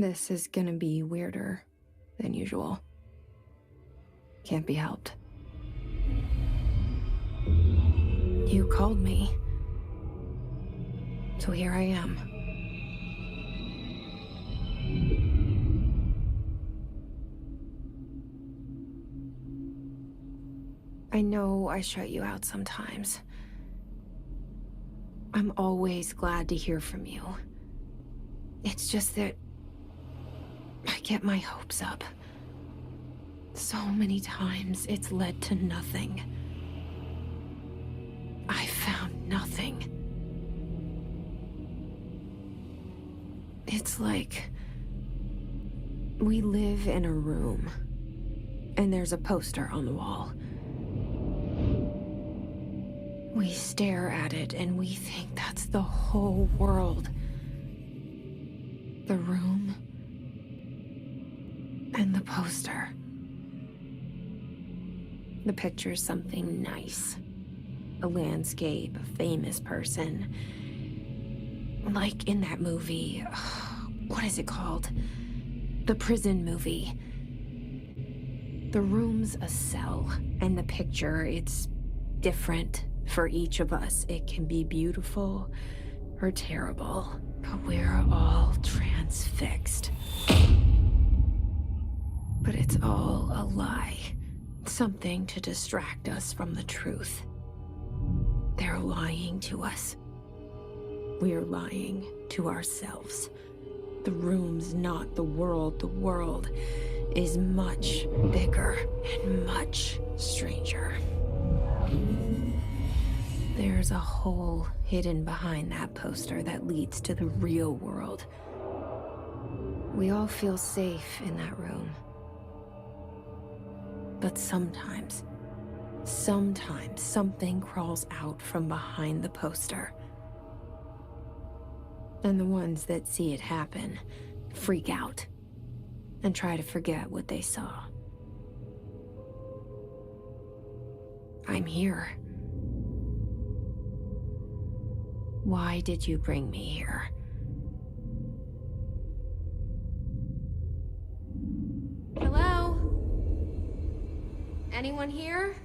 This is gonna be weirder than usual. Can't be helped. You called me. So here I am. I know I shut you out sometimes. I'm always glad to hear from you. It's just that I get my hopes up. So many times it's led to nothing. I found nothing. It's like we live in a room, and there's a poster on the wall. We stare at it and we think that's the whole world. The room and the poster. The picture's something nice. A landscape, a famous person. Like in that movie, what is it called? The prison movie. The room's a cell, and the picture, it's different for each of us. It can be beautiful or terrible, but we're all transfixed. But it's all a lie. Something to distract us from the truth. They're lying to us. We're lying to ourselves. The room's not the world. The world is much bigger and much stranger. There's a hole hidden behind that poster that leads to the real world. We all feel safe in that room. But sometimes something crawls out from behind the poster. And the ones that see it happen freak out and try to forget what they saw. I'm here. Why did you bring me here? Hello? Anyone here?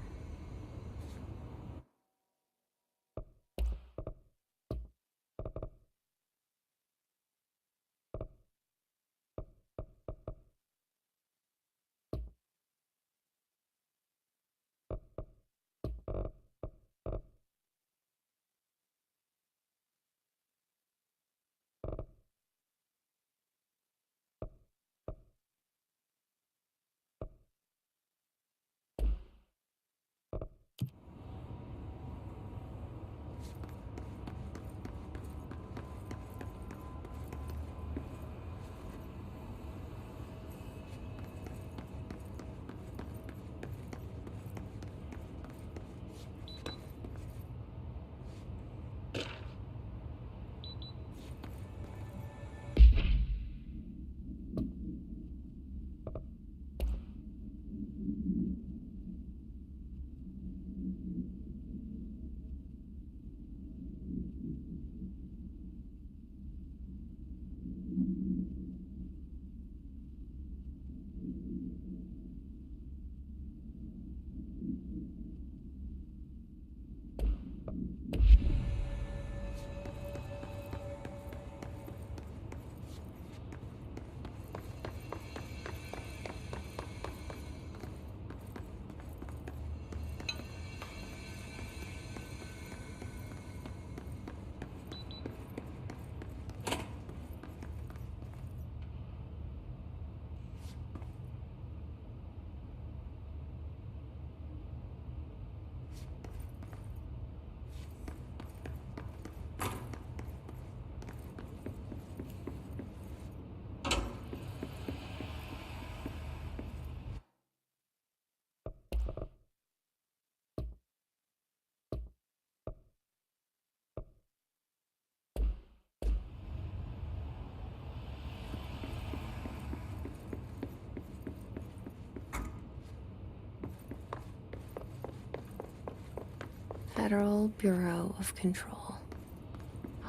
Federal Bureau of Control.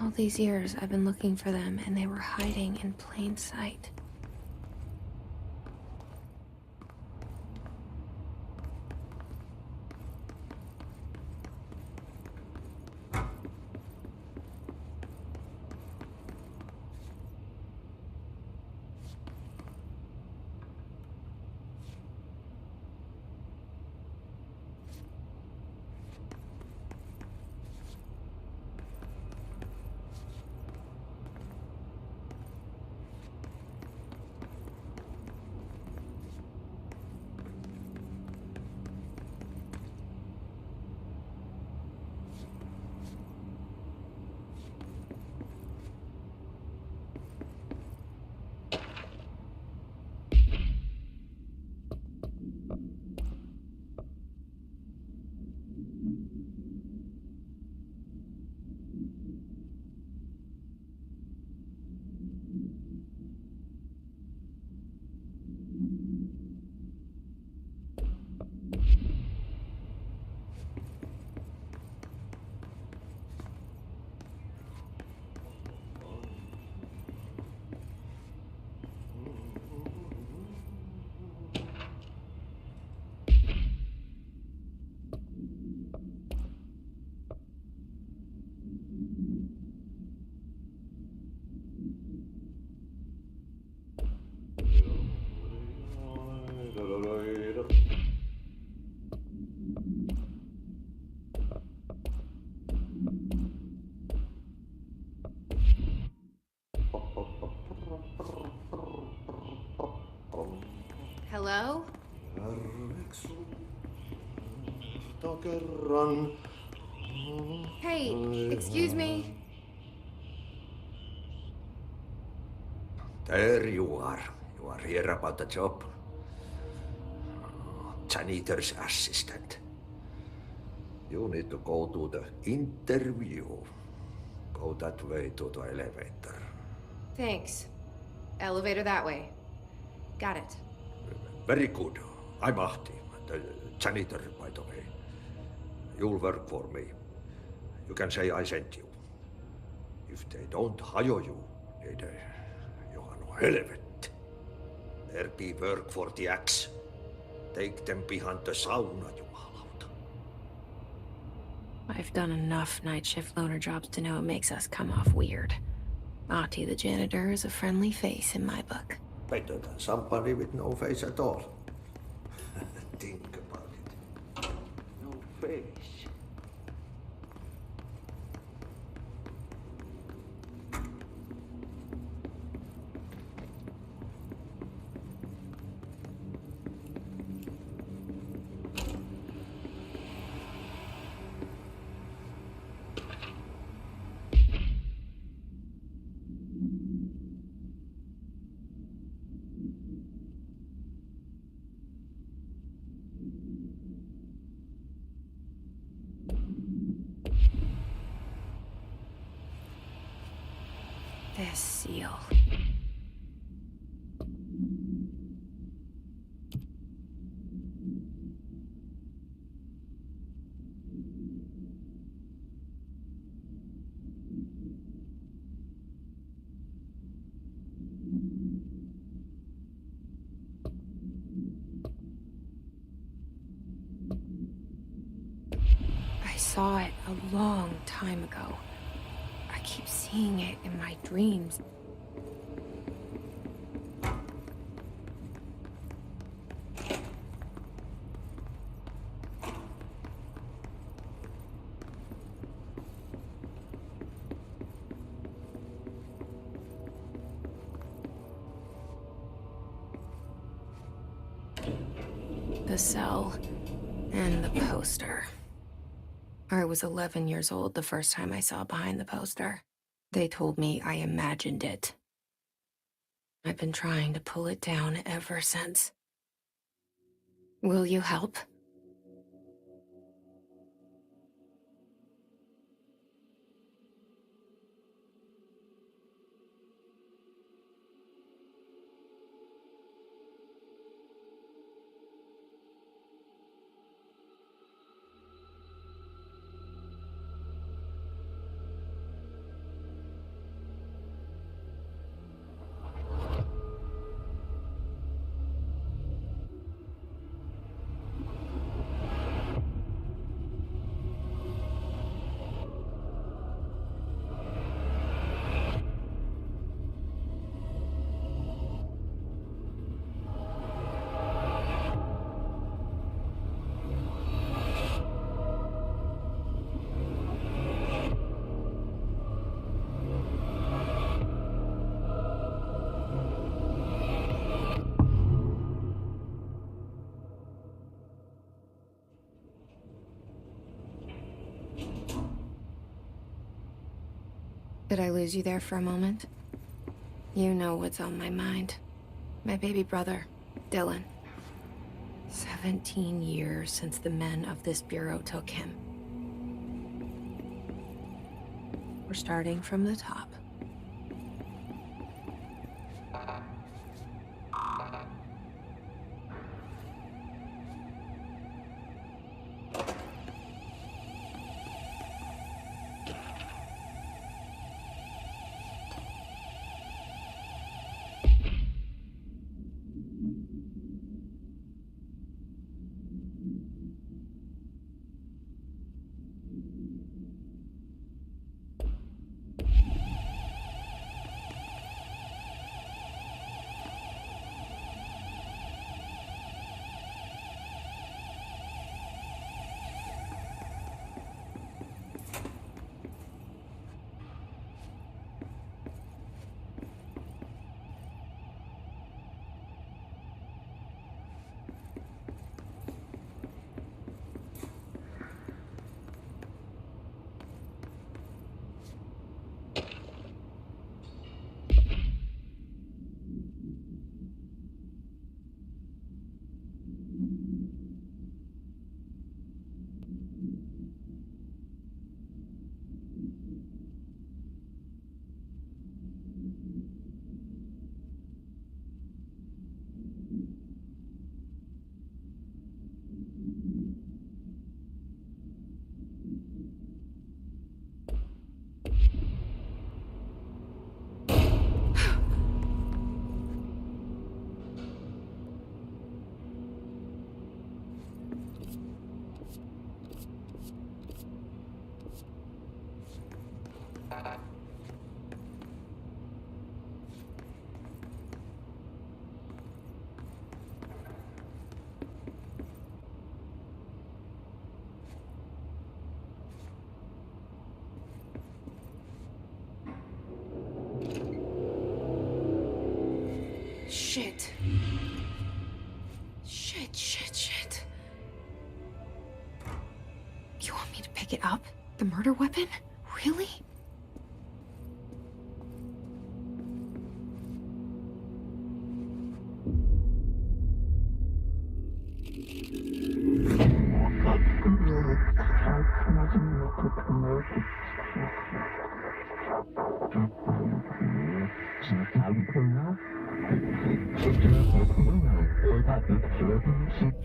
All these years I've been looking for them and they were hiding in plain sight. Hello? Hey, excuse me. There you are. You are here about the job. Janitor's assistant. You need to go to the interview. Go that way to the elevator. Thanks. Elevator that way. Got it. Very good. I'm Ahti, the janitor, by the way. You'll work for me. You can say I sent you. If they don't hire you, niin Johan on helvet. There be work for the axe. Take them behind the sauna, jumalauta. I've done enough night shift loner jobs to know it makes us come off weird. Ahti the janitor is a friendly face in my book. Better than somebody with no face at all. Think about it. No face. This seal. I saw it a long time ago. I keep seeing it in my dreams. The cell and the poster. I was 11 years old the first time I saw behind the poster. They told me I imagined it. I've been trying to pull it down ever since. Will you help? Did I lose you there for a moment? You know what's on my mind. My baby brother, Dylan. 17 years since the men of this bureau took him. We're starting from the top. Shit. Shit. You want me to pick it up? The murder weapon? Really?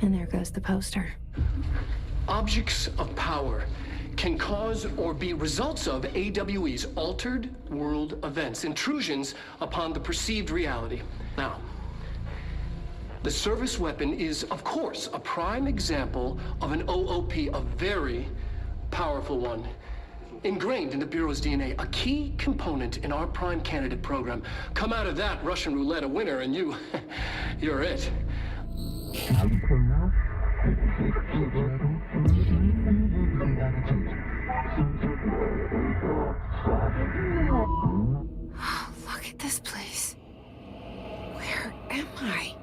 And there goes the poster. Objects of power can cause or be results of AWE's altered world events, intrusions upon the perceived reality. Now, the service weapon is, of course, a prime example of an OOP, a very powerful one. Ingrained in the Bureau's DNA, a key component in our prime candidate program. Come out of that Russian roulette a winner and you're it. Look at this place. Where am I?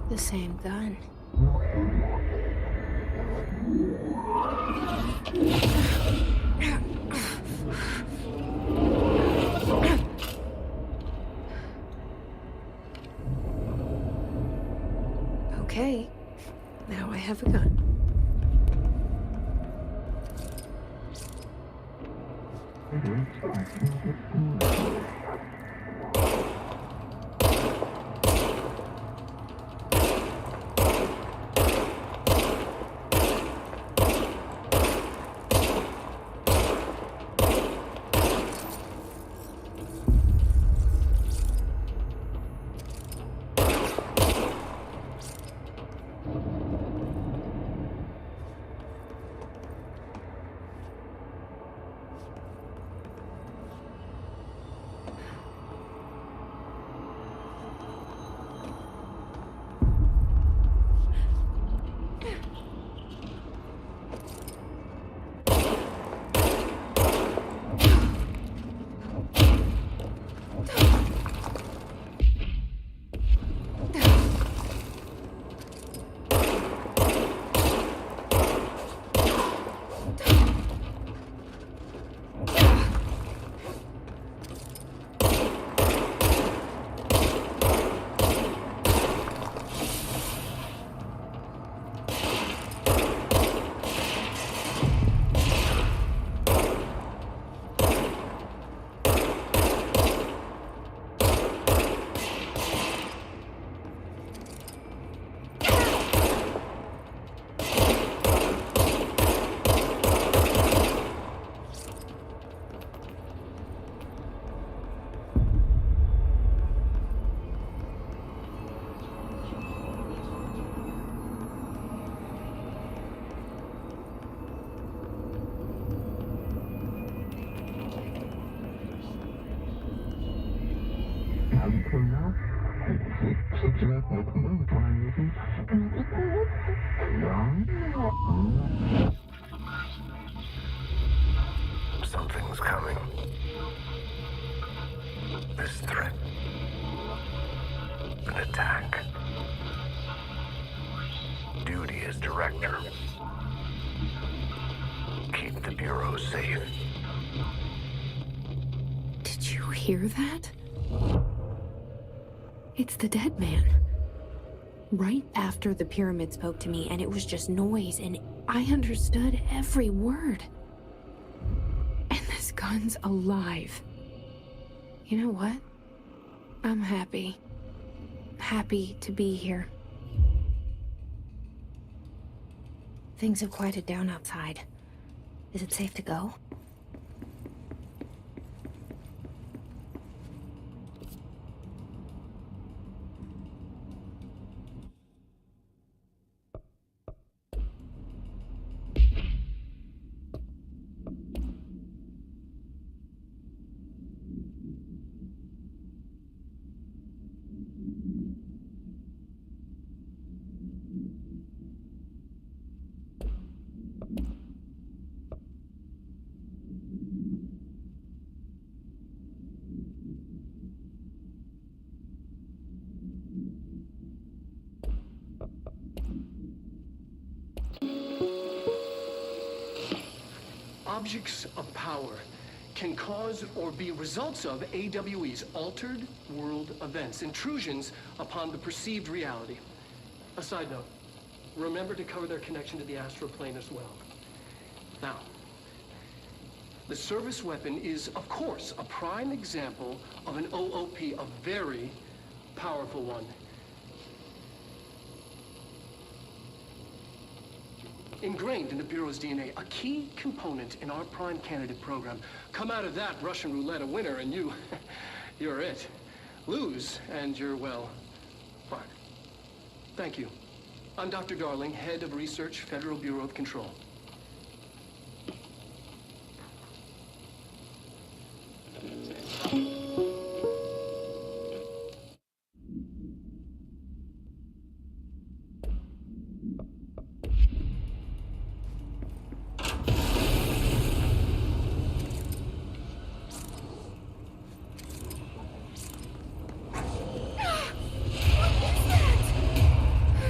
The same gun. Okay, now I have a gun. Something's coming. This threat. An attack. Duty as director. Keep the Bureau safe. hear that? It's the dead man. Right after the pyramid spoke to me, and it was just noise, and I understood every word. And this gun's alive. You know what? I'm happy. Happy to be here. Things have quieted down outside. Is it safe to go? Objects of power can cause or be results of AWE's altered world events, intrusions upon the perceived reality. A side note, remember to cover their connection to the astral plane as well. Now, the service weapon is, of course, a prime example of an OOP, a very powerful one. Ingrained in the Bureau's DNA, a key component in our prime candidate program. Come out of that Russian roulette a winner and you're it. Lose and you're, well, fine. Thank you. I'm Dr. Darling, Head of Research, Federal Bureau of Control.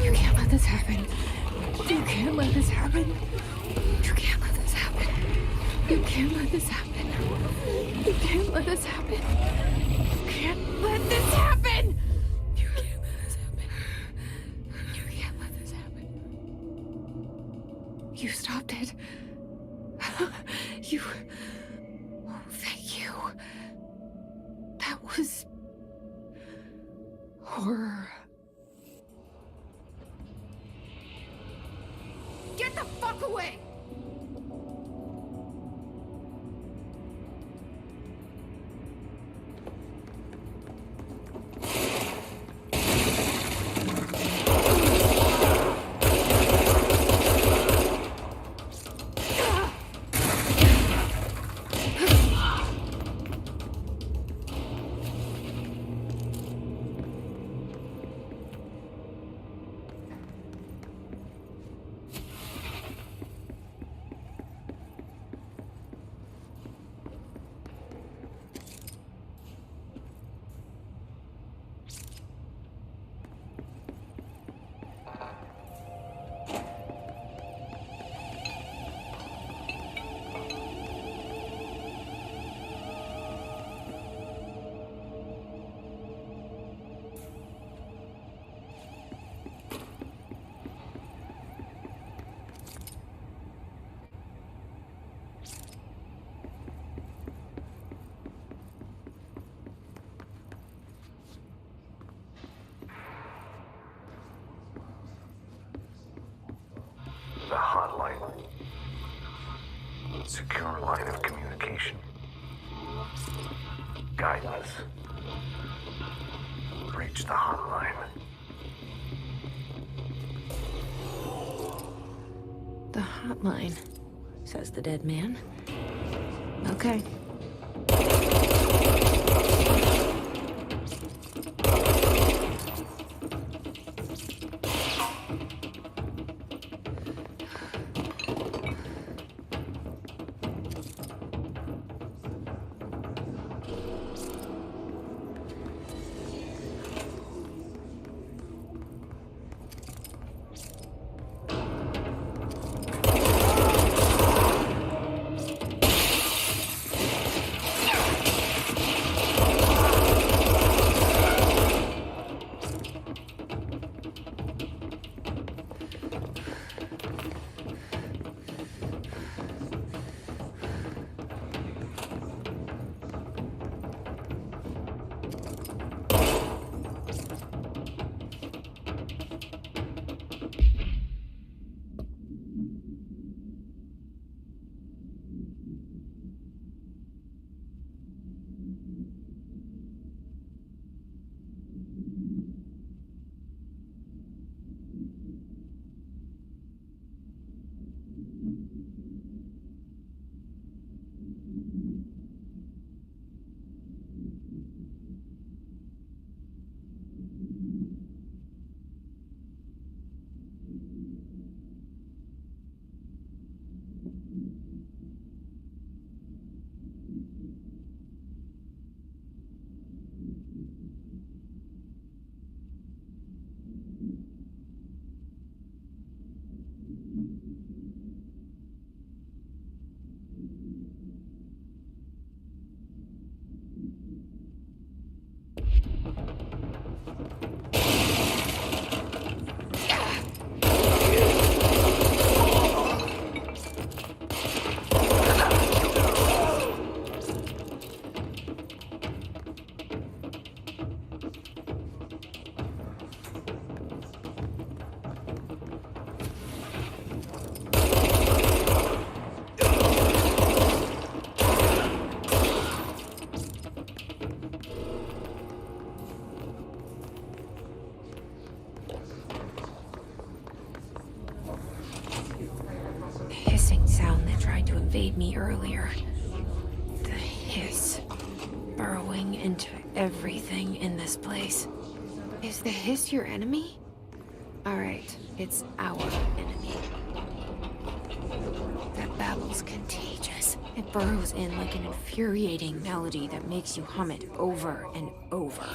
You can't let this happen. You can't let this happen. You can't let this happen. You can't let this happen. You can't let this happen. You can't let this happen. You can't let this happen. You can't let this happen. You stopped it. You... Oh, thank you. That was... horror. Get the fuck away! The hotline. Secure line of communication. Guidance. Reach the hotline. The hotline, says the dead man. Okay. earlier. The hiss burrowing into everything in this place. Is the hiss your enemy? Alright, it's our enemy. That babble's contagious. It burrows in like an infuriating melody that makes you hum it over and over.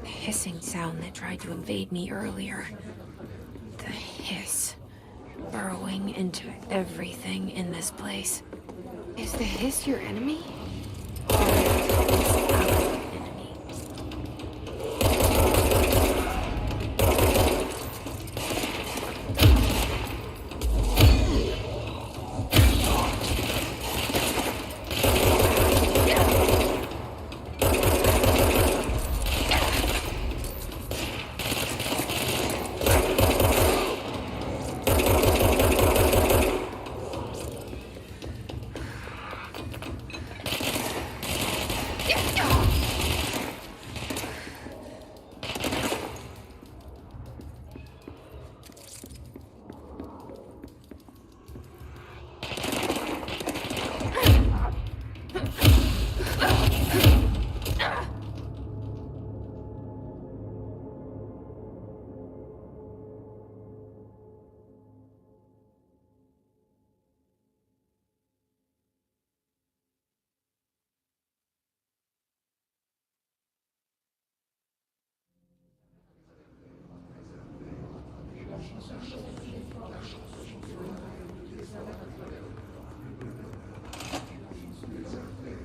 The hissing sound that tried to invade me earlier. The hiss burrowing into everything in this place. Is the hiss your enemy? It's our enemy. Yeah.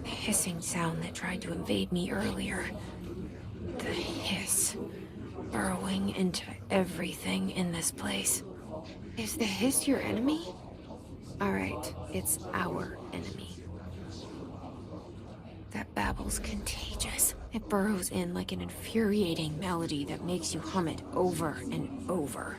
The hissing sound that tried to invade me earlier. The hiss. Burrowing into everything in this place. Is the hiss your enemy? Alright, it's our enemy. That babble's contagious. It burrows in like an infuriating melody that makes you hum it over and over.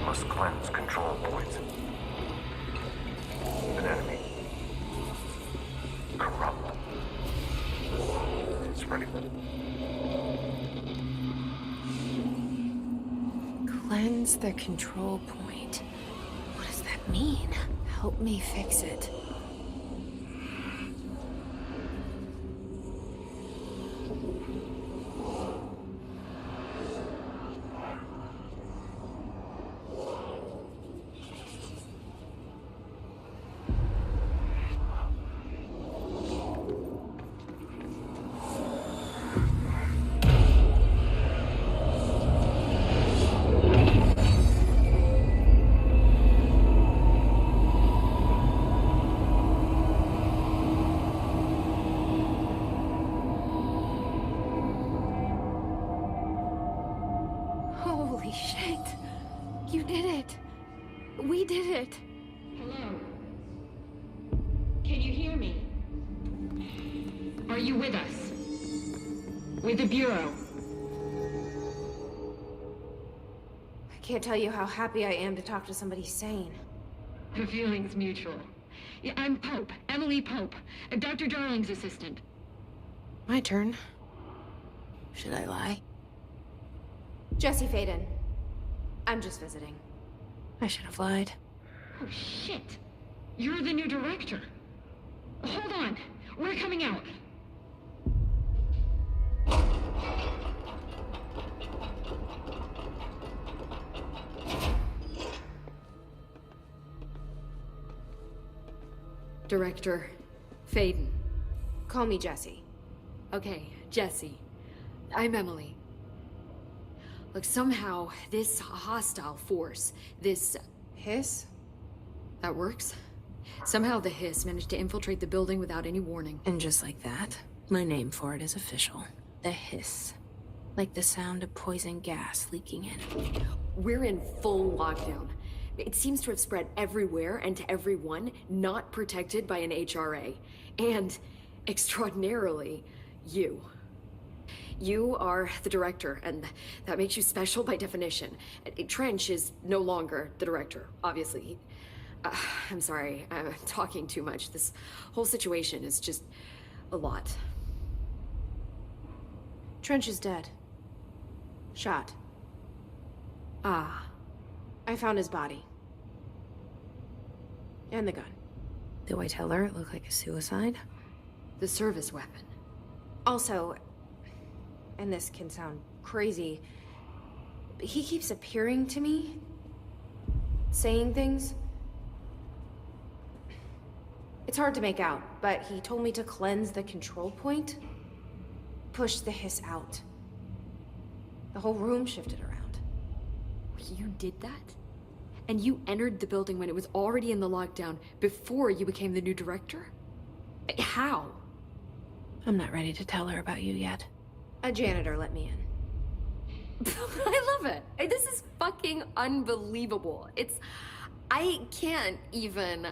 Must cleanse control points. An enemy. Corrupt. Spreading. Cleanse the control point. What does that mean? Help me fix it. Holy shit! You did it! We did it! Hello? Can you hear me? Are you with us? With the Bureau? I can't tell you how happy I am to talk to somebody sane. The feeling's mutual. Yeah, I'm Pope, Emily Pope, Dr. Darling's assistant. My turn. Should I lie? Jesse Faden. I'm just visiting. I should have lied. Oh, shit. You're the new director. Hold on. We're coming out. Director Faden. Call me Jesse. Okay, Jesse. I'm Emily. Look, somehow this hostile force, this... Hiss? that works? Somehow the hiss managed to infiltrate the building without any warning. And just like that, my name for it is official. The hiss. Like the sound of poison gas leaking in. We're in full lockdown. It seems to have spread everywhere and to everyone not protected by an HRA. And, extraordinarily, you. You are the director, and that makes you special by definition. Trench is no longer the director, obviously. I'm sorry, I'm talking too much. This whole situation is just a lot. Trench is dead. Shot. Ah. I found his body. And the gun. Do I tell her it looked like a suicide? The service weapon. Also, and this can sound crazy, but he keeps appearing to me, saying things. It's hard to make out, but he told me to cleanse the control point, push the hiss out. The whole room shifted around. You did that? And you entered the building when it was already in the lockdown before you became the new director? How? I'm not ready to tell her about you yet. A janitor let me in. I love it. This is fucking unbelievable. I can't even...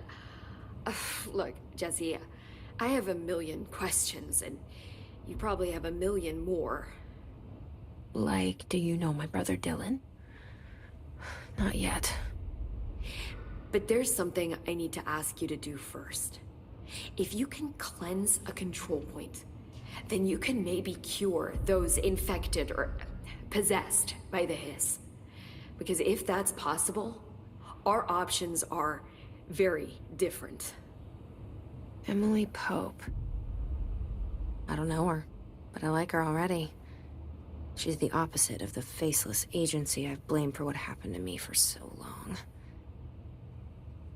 Look, Jesse, I have a million questions, and you probably have a million more. Like, do you know my brother Dylan? Not yet. But there's something I need to ask you to do first. If you can cleanse a control point, then you can maybe cure those infected or possessed by the hiss. Because if that's possible, our options are very different. Emily Pope. I don't know her, but I like her already. She's the opposite of the faceless agency I've blamed for what happened to me for so long.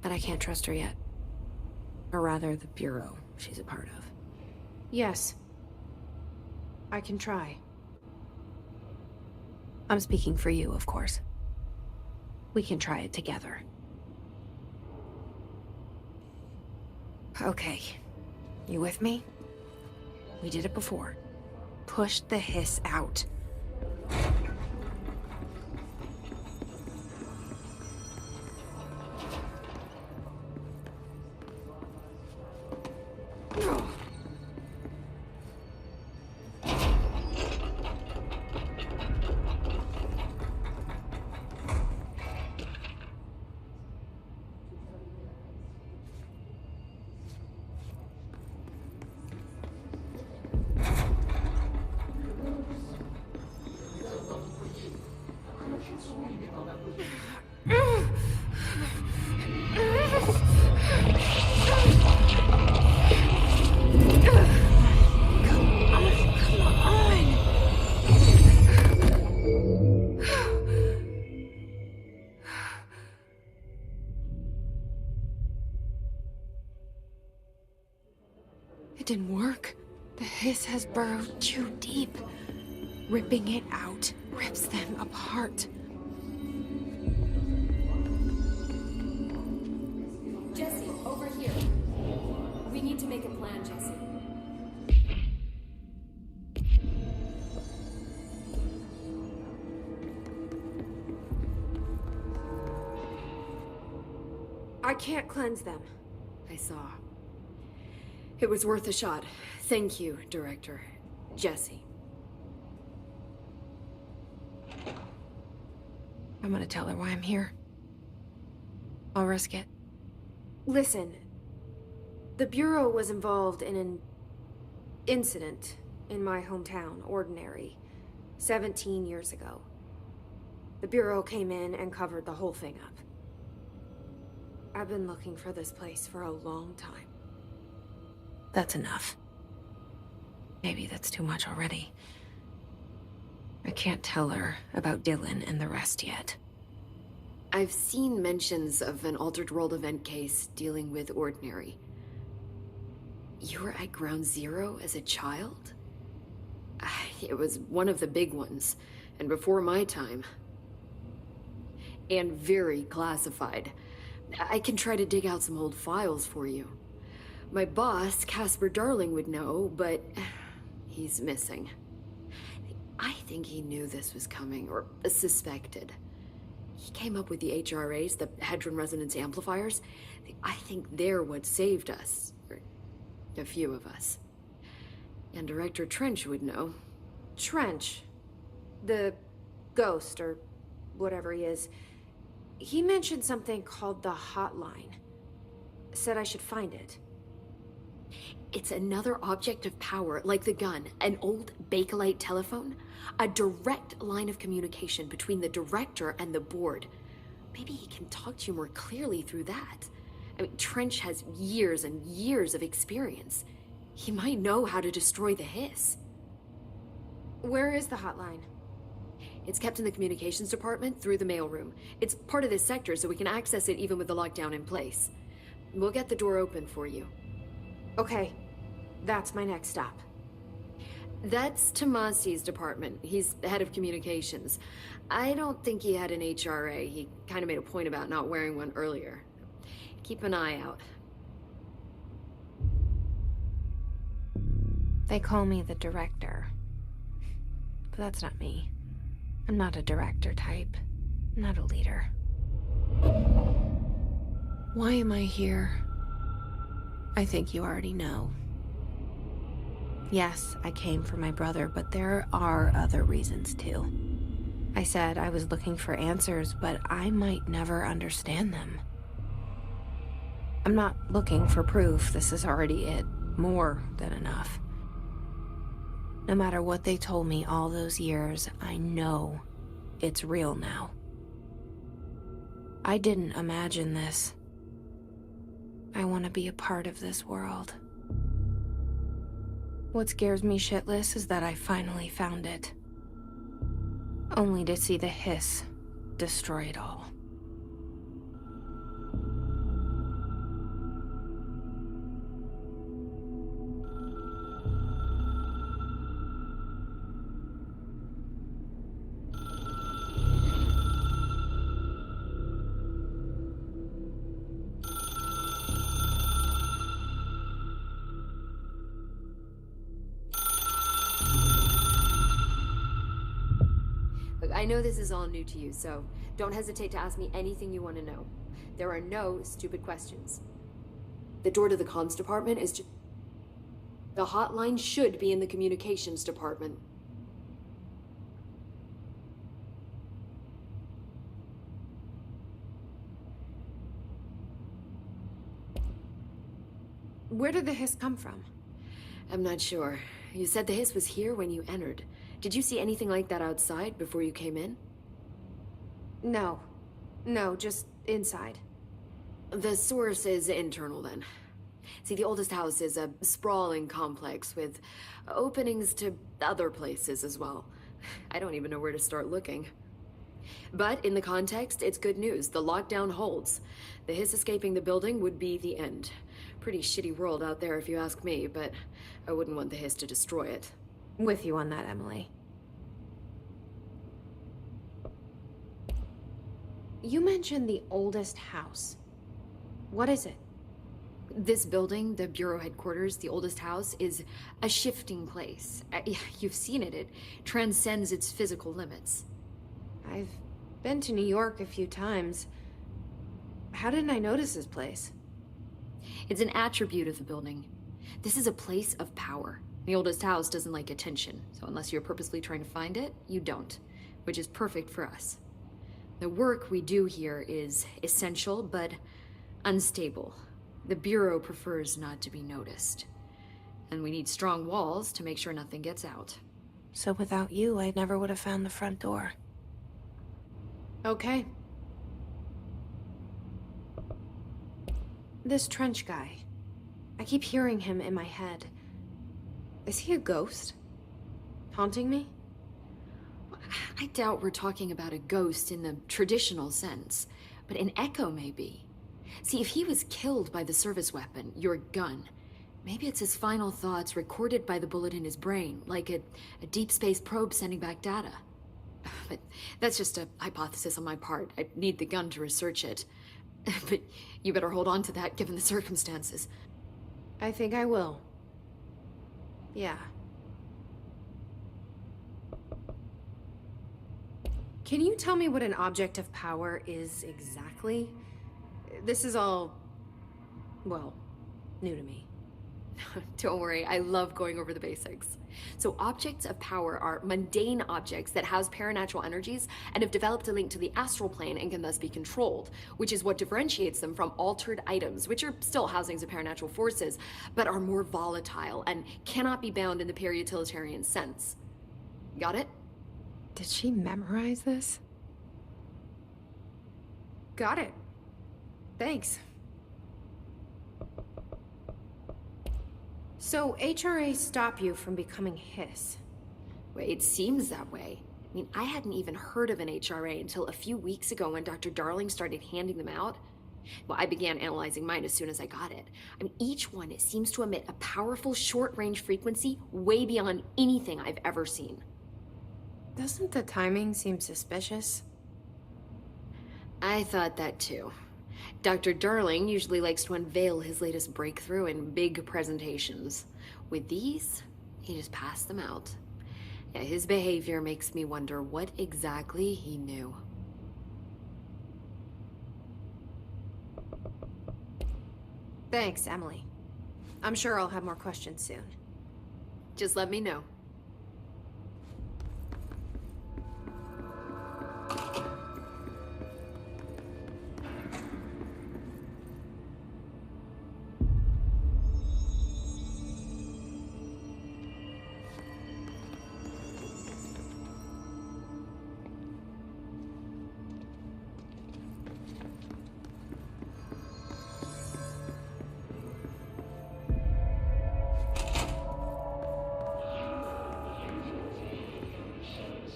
But I can't trust her yet. Or rather, the Bureau she's a part of. Yes. I can try. I'm speaking for you, of course. We can try it together. Okay. You with me? We did it before. Push the hiss out. It didn't work. The hiss has burrowed too deep. Ripping it out rips them apart. Jesse, over here. We need to make a plan, Jesse. I can't cleanse them. I saw. It was worth a shot. Thank you, Director. Jesse. I'm gonna tell her why I'm here. I'll risk it. Listen. The Bureau was involved in an incident in my hometown, Ordinary, 17 years ago. The Bureau came in and covered the whole thing up. I've been looking for this place for a long time. That's enough. Maybe that's too much already. I can't tell her about Dylan and the rest yet. I've seen mentions of an Altered World event case dealing with Ordinary. You were at Ground Zero as a child? It was one of the big ones, and before my time. And very classified. I can try to dig out some old files for you. My boss, Casper Darling, would know, but he's missing. I think he knew this was coming, or suspected. He came up with the HRAs, the Hadron Resonance Amplifiers. I think they're what saved us. Or a few of us. And Director Trench would know. Trench. The ghost, or whatever he is. He mentioned something called the Hotline. Said I should find it. It's another object of power, like the gun, an old Bakelite telephone, a direct line of communication between the director and the board. Maybe he can talk to you more clearly through that. I mean, Trench has years and years of experience. He might know how to destroy the hiss. Where is the hotline? It's kept in the communications department through the mailroom. It's part of this sector, so we can access it even with the lockdown in place. We'll get the door open for you. Okay, that's my next stop. That's Tomasi's department. He's the head of communications. I don't think he had an HRA. He kind of made a point about not wearing one earlier. Keep an eye out. They call me the director. But that's not me. I'm not a director type. I'm not a leader. Why am I here? I think you already know. Yes, I came for my brother, but there are other reasons too. I said I was looking for answers, but I might never understand them. I'm not looking for proof. This is already it. More than enough. No matter what they told me all those years, I know it's real now. I didn't imagine this. I want to be a part of this world. What scares me shitless is that I finally found it. Only to see the hiss destroy it all. Look, I know this is all new to you, so don't hesitate to ask me anything you want to know. There are no stupid questions. The door to the comms department is just... The hotline should be in the communications department. Where did the hiss come from? I'm not sure. You said the hiss was here when you entered. Did you see anything like that outside before you came in? No. No, just inside. The source is internal, then. See, the oldest house is a sprawling complex with openings to other places as well. I don't even know where to start looking. But in the context, it's good news. The lockdown holds. The hiss escaping the building would be the end. Pretty shitty world out there if you ask me, but I wouldn't want the hiss to destroy it. With you on that, Emily. You mentioned the oldest house. What is it? This building, the Bureau headquarters, the oldest house, is a shifting place. You've seen it. It transcends its physical limits. I've been to New York a few times. How didn't I notice this place? It's an attribute of the building. This is a place of power. The oldest house doesn't like attention, so unless you're purposely trying to find it, you don't, which is perfect for us. The work we do here is essential, but unstable. The Bureau prefers not to be noticed. And we need strong walls to make sure nothing gets out. So without you, I never would have found the front door. Okay. This Trench guy. I keep hearing him in my head. Is he a ghost? Haunting me? I doubt we're talking about a ghost in the traditional sense, but an echo maybe. See, if he was killed by the service weapon, your gun, maybe it's his final thoughts recorded by the bullet in his brain, like a deep space probe sending back data. But that's just a hypothesis on my part. I'd need the gun to research it. But you better hold on to that given the circumstances. I think I will. Yeah. Can you tell me what an object of power is exactly? This is all, well, new to me. Don't worry, I love going over the basics. So objects of power are mundane objects that house paranatural energies and have developed a link to the astral plane and can thus be controlled, which is what differentiates them from altered items, which are still housings of paranatural forces, but are more volatile and cannot be bound in the peri-utilitarian sense. Got it? Did she memorize this? Got it. Thanks. So HRA stop you from becoming Hiss. Well, it seems that way. I mean, I hadn't even heard of an HRA until a few weeks ago when Dr. Darling started handing them out. Well, I began analyzing mine as soon as I got it. I mean, each one seems to emit a powerful short-range frequency way beyond anything I've ever seen. Doesn't the timing seem suspicious? I thought that too. Dr. Darling usually likes to unveil his latest breakthrough in big presentations. With these, he just passed them out. Yeah, his behavior makes me wonder what exactly he knew. Thanks, Emily. I'm sure I'll have more questions soon. Just let me know.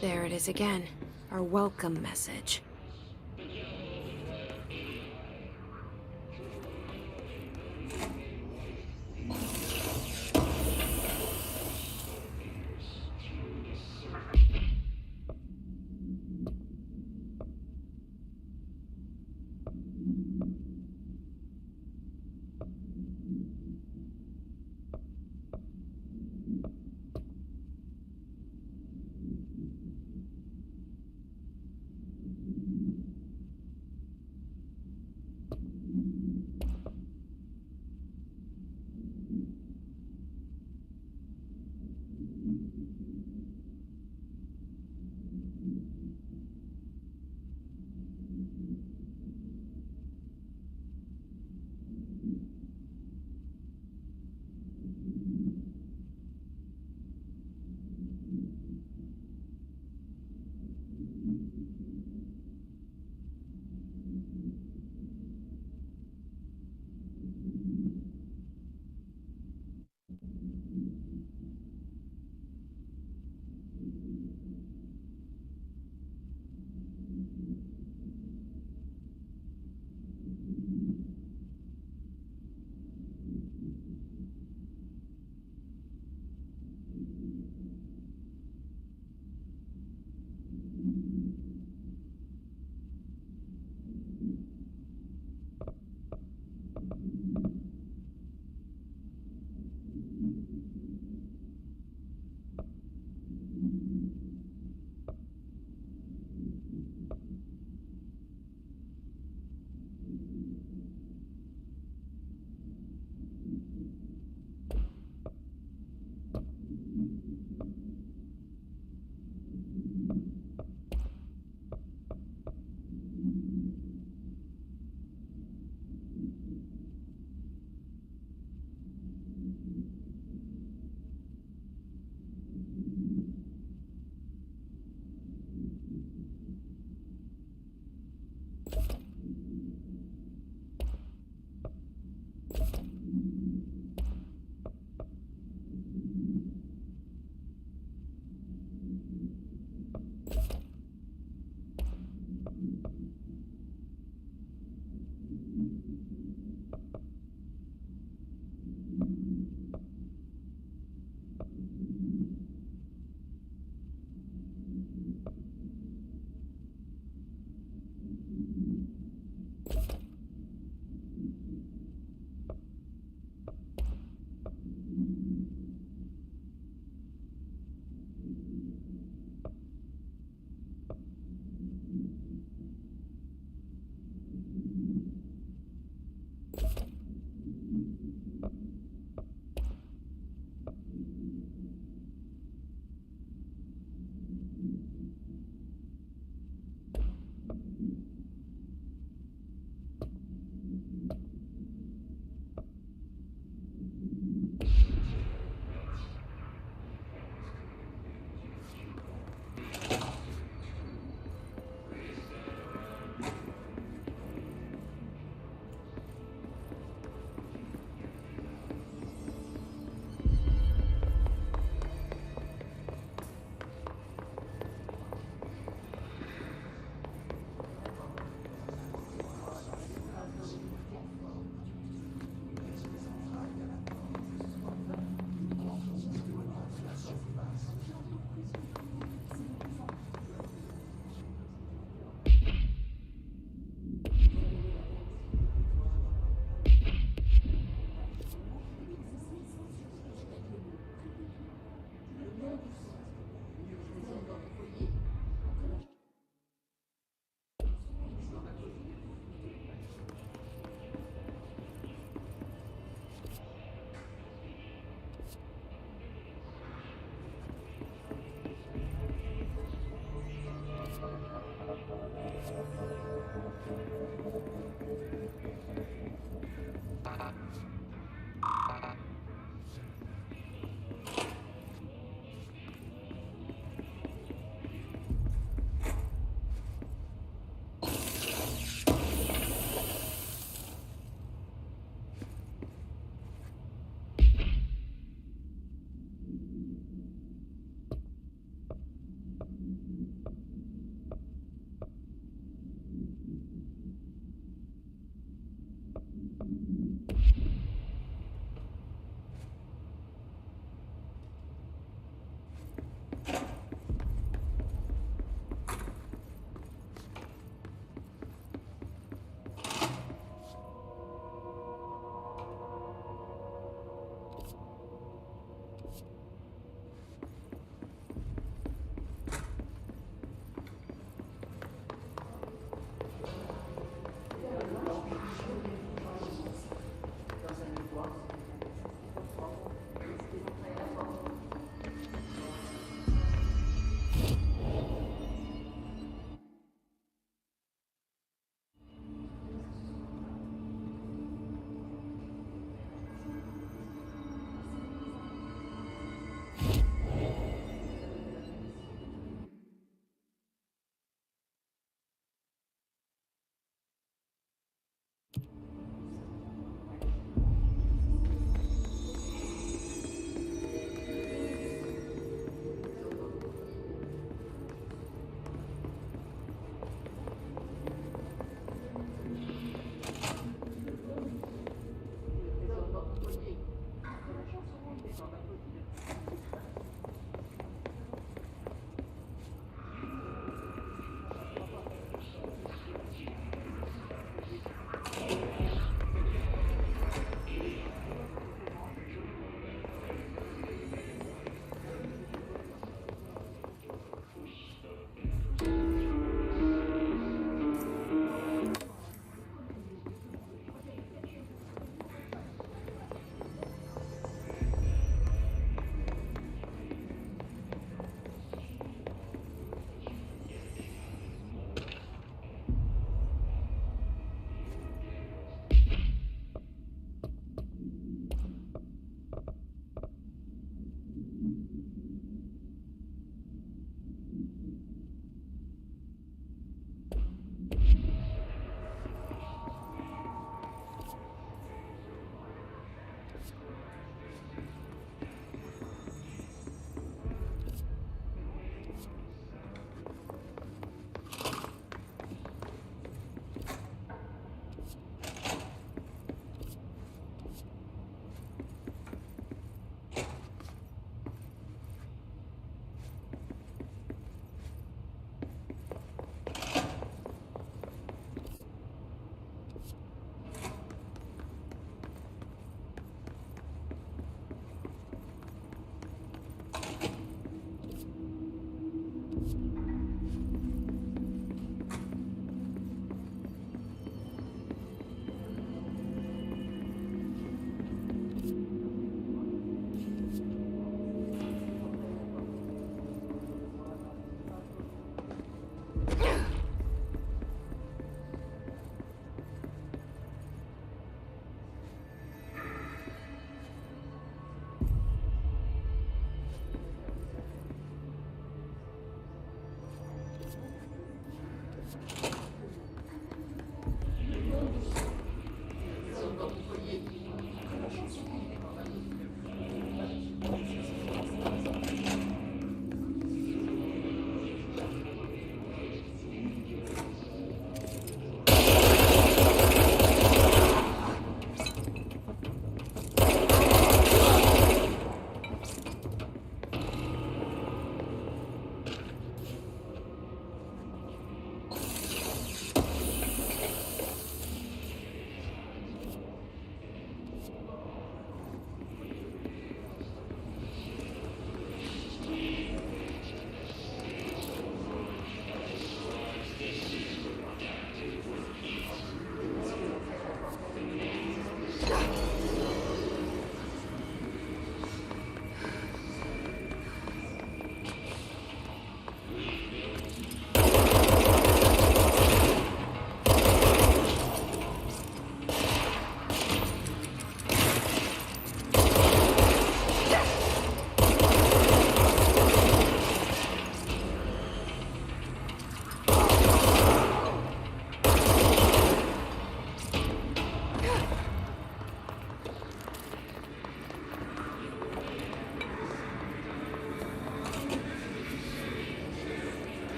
There it is again. Our welcome message.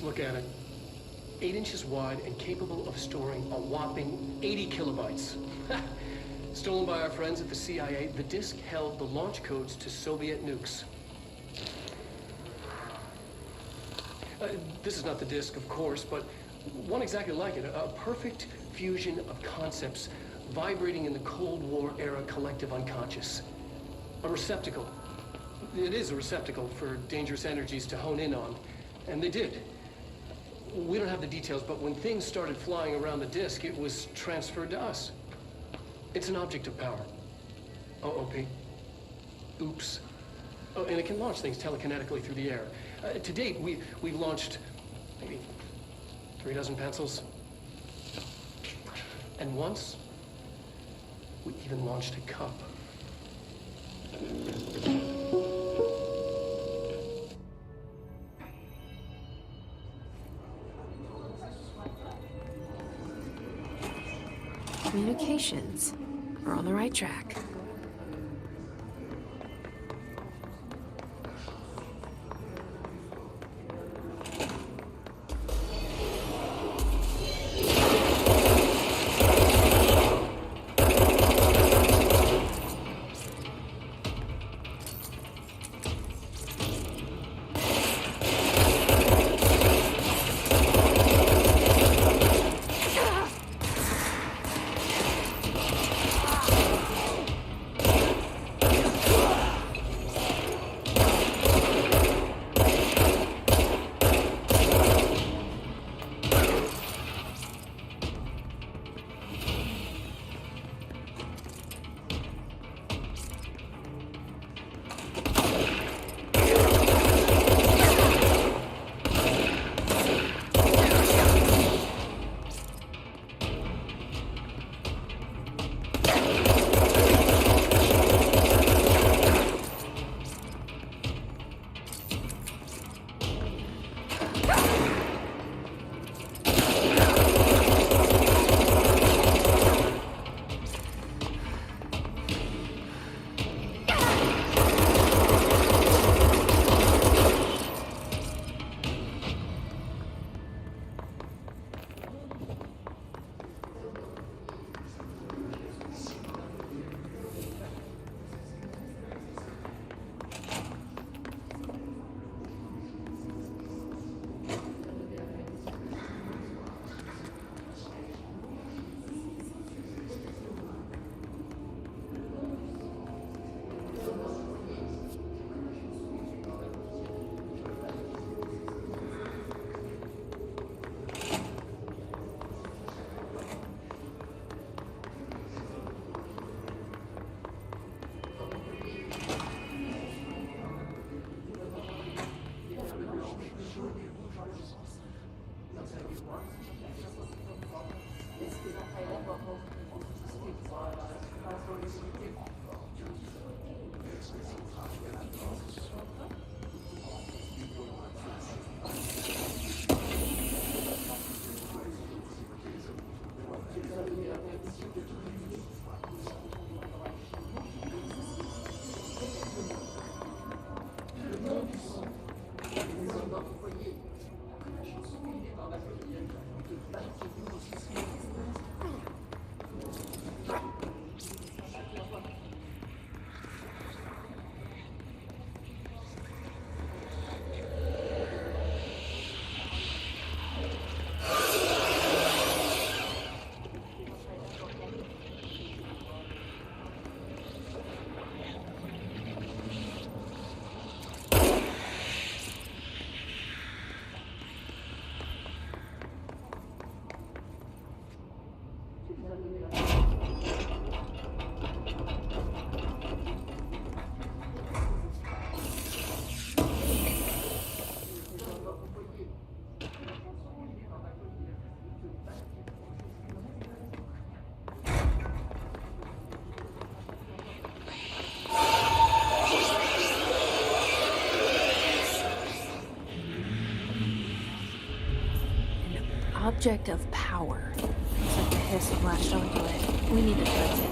look at it. 8 inches wide and capable of storing a whopping 80 kilobytes. Stolen by our friends at the CIA, the disk held the launch codes to Soviet nukes. This is not the disk, of course, but one exactly like it. A perfect fusion of concepts vibrating in the Cold War era collective unconscious. A receptacle. It is a receptacle for dangerous energies to hone in on. And they did. We don't have the details, but when things started flying around the disk, it was transferred to us. It's an object of power. OOP. Oops. Oh, and it can launch things telekinetically through the air. To date, we've launched maybe 3 dozen pencils. And once, we even launched a cup. Communications. We're on the right track. Object of power. Looks like the hiss have latched onto it. We need to fix it.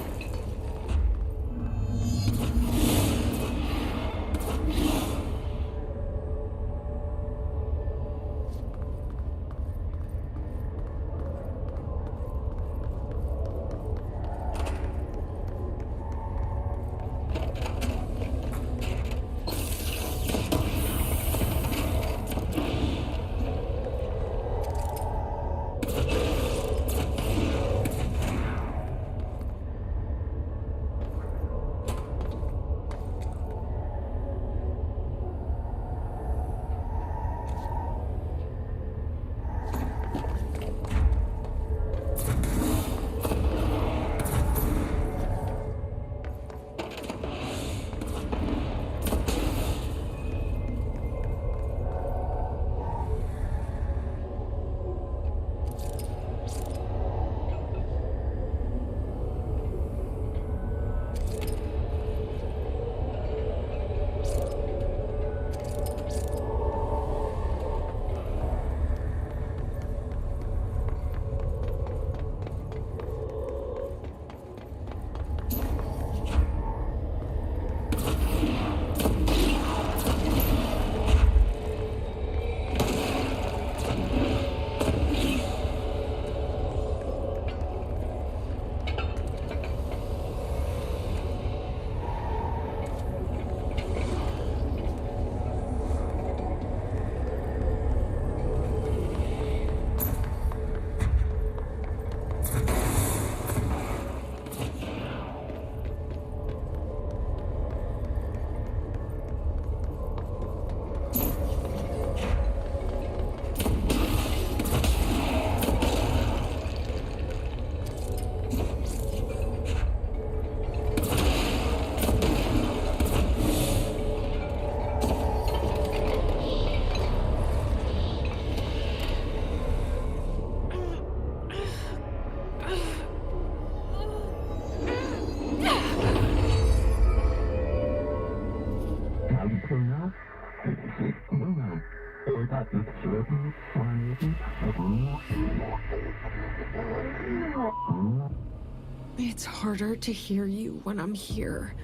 It's harder to hear you when I'm here.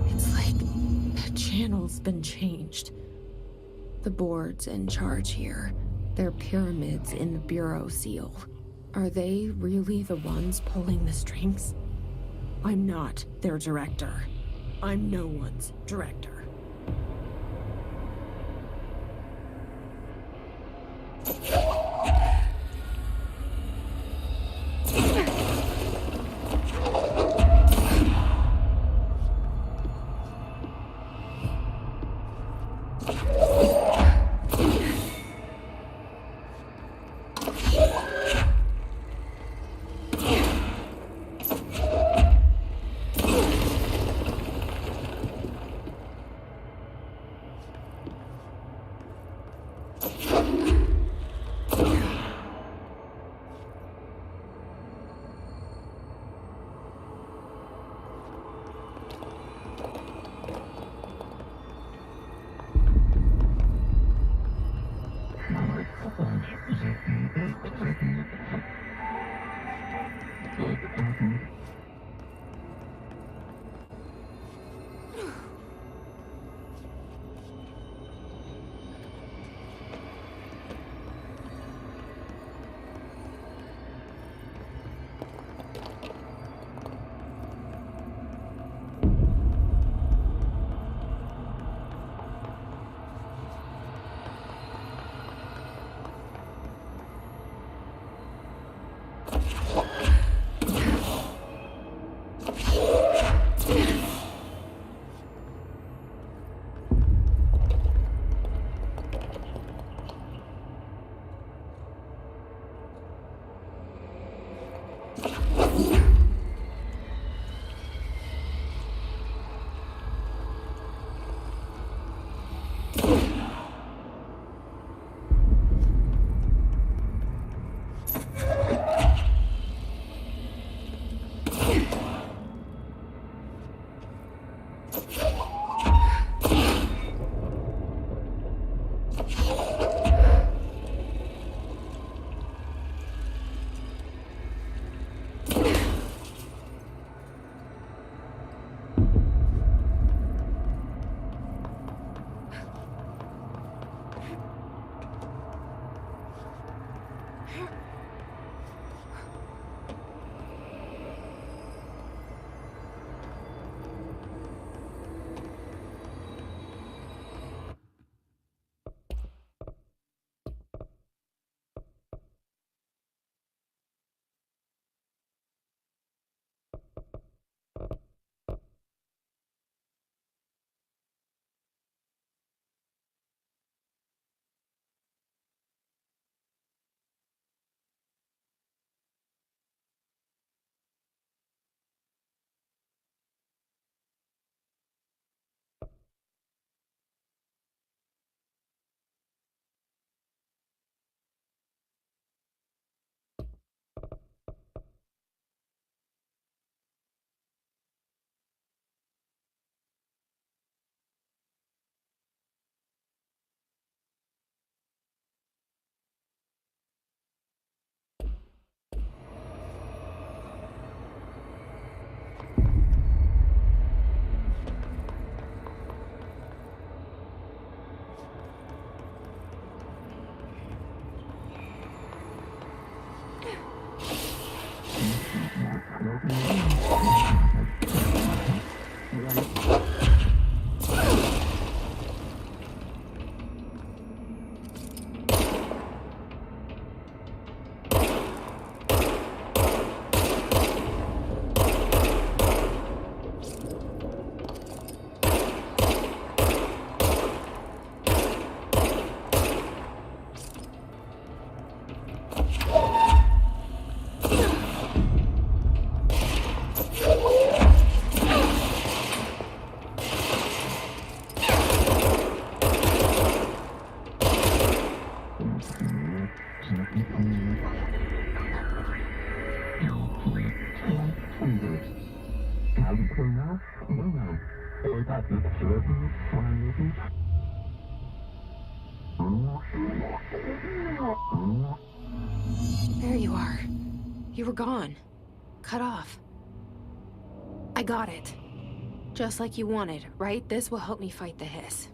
It's like the channel's been changed. The board's in charge here. They're pyramids in the Bureau seal. Are they really the ones pulling the strings? I'm not their director. I'm no one's director. There you are. You were gone. Cut off. I got it. Just like you wanted, right? This will help me fight the hiss.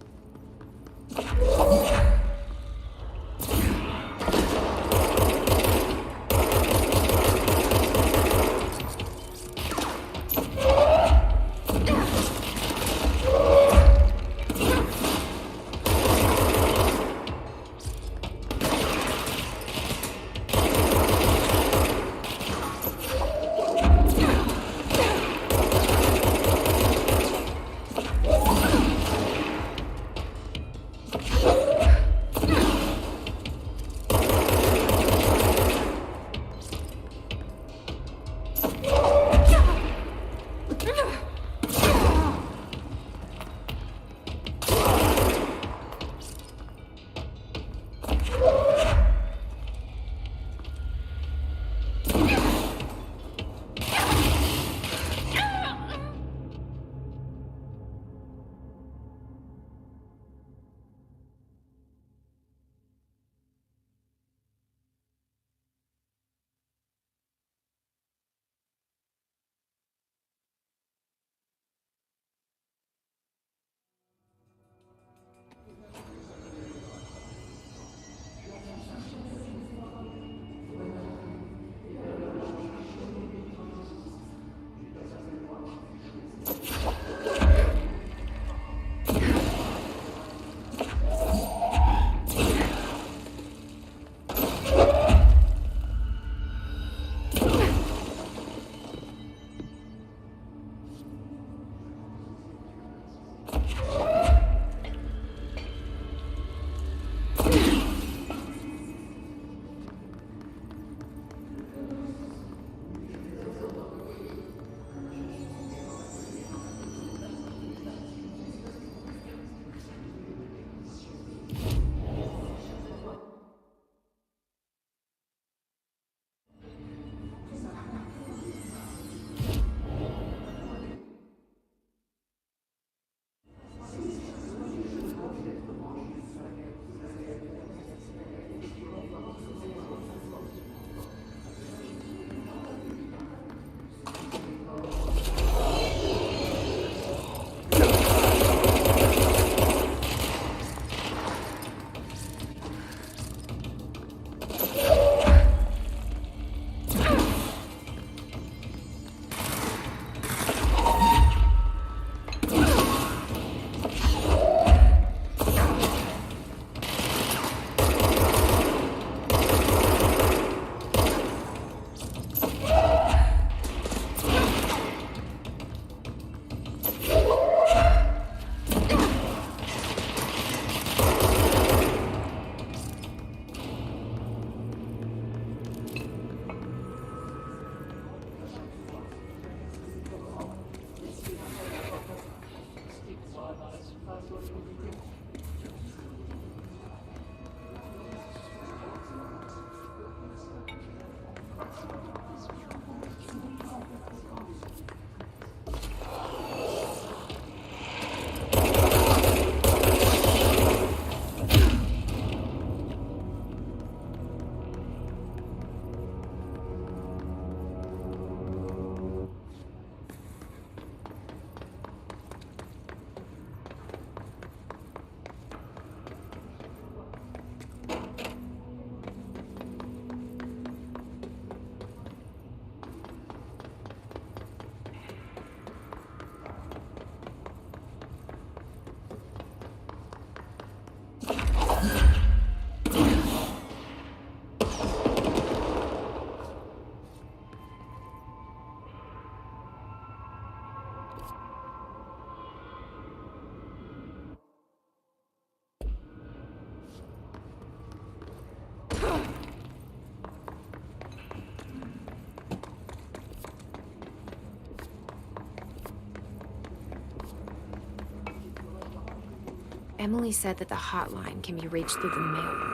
Emily said that the hotline can be reached through the mailroom.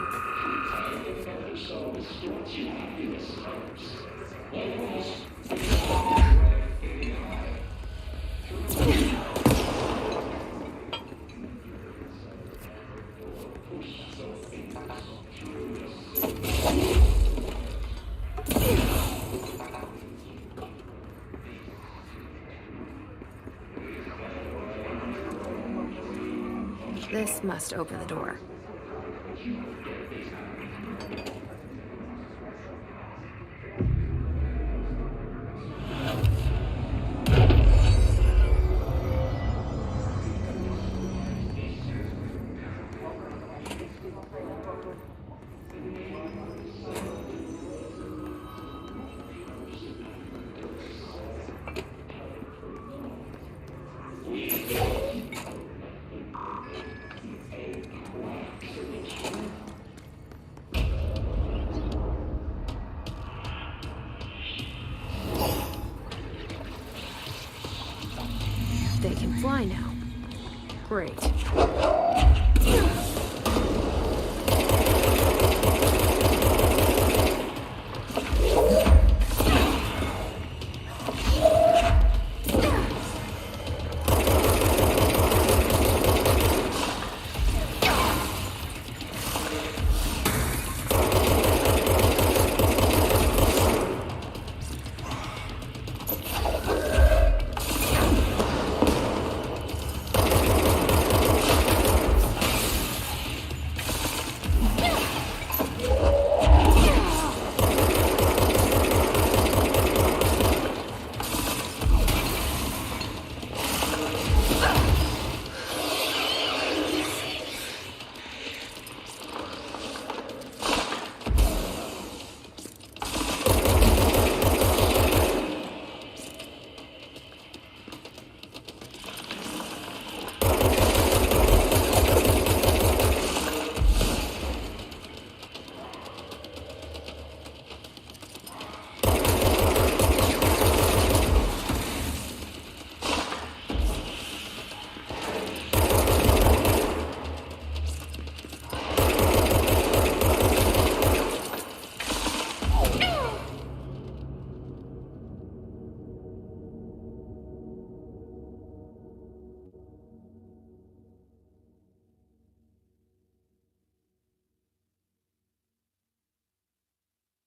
This must open the door. They can fly now. Great.